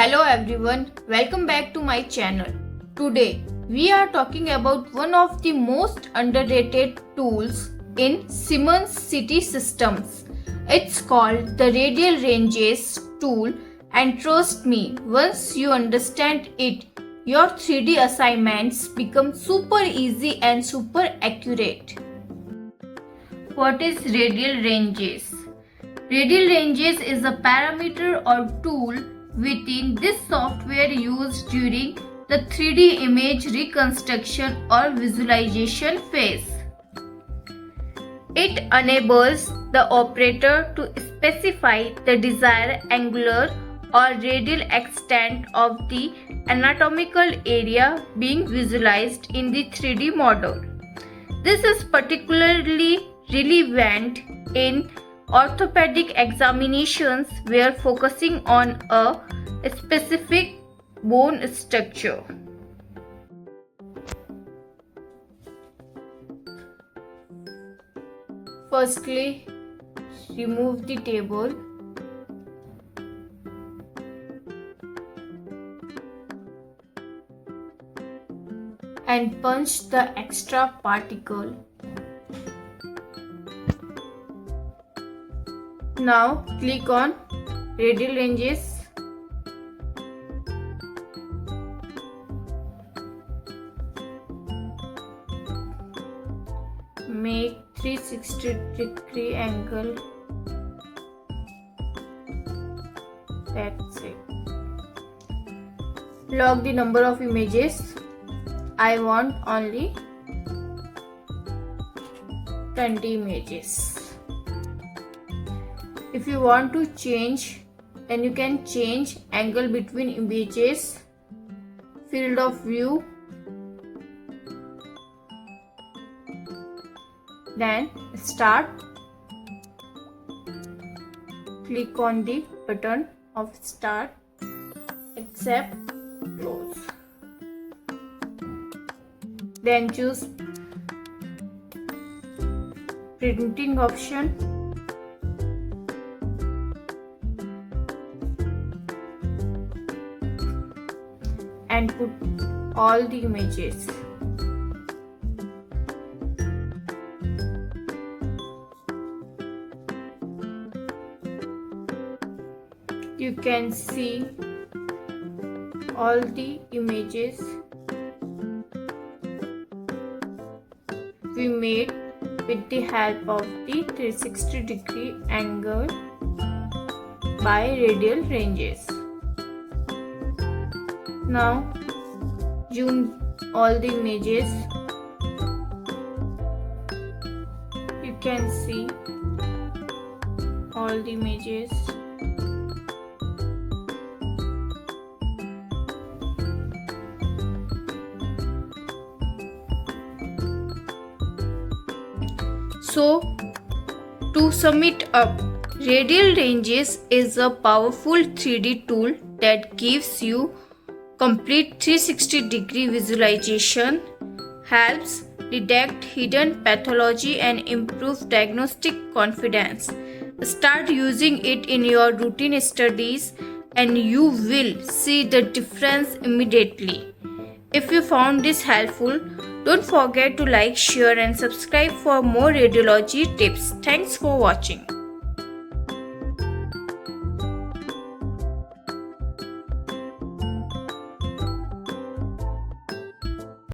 Hello everyone, welcome back to my channel. Today we are talking about one of the most underrated tools in Siemens city systems. It's called the Radial Ranges tool, and trust me, once you understand it, your 3D assignments become super easy and super accurate. What is Radial Ranges? Radial Ranges is a parameter or tool within this software used during the 3D image reconstruction or visualization phase. It enables the operator to specify the desired angular or radial extent of the anatomical area being visualized in the 3D model. This is particularly relevant in orthopedic examinations where focusing on a specific bone structure. Firstly, remove the table and punch the extra particle. Now click on Radial Ranges. Make 360-degree angle. That's it. Log the number of images. I want only 20 images. If you want to change, then you can change angle between images, field of view, then start. Click on the button of start, accept, close. Then choose printing option. And put all the images. You can see all the images we made with the help of the 360-degree angle by Radial Ranges. Now zoom all the images. You can see all the images. So, to sum it up, Radial Ranges is a powerful 3D tool that gives you complete 360-degree visualization, helps detect hidden pathology and improve diagnostic confidence. Start using it in your routine studies and you will see the difference immediately. If you found this helpful, don't forget to like, share and subscribe for more radiology tips. Thanks for watching.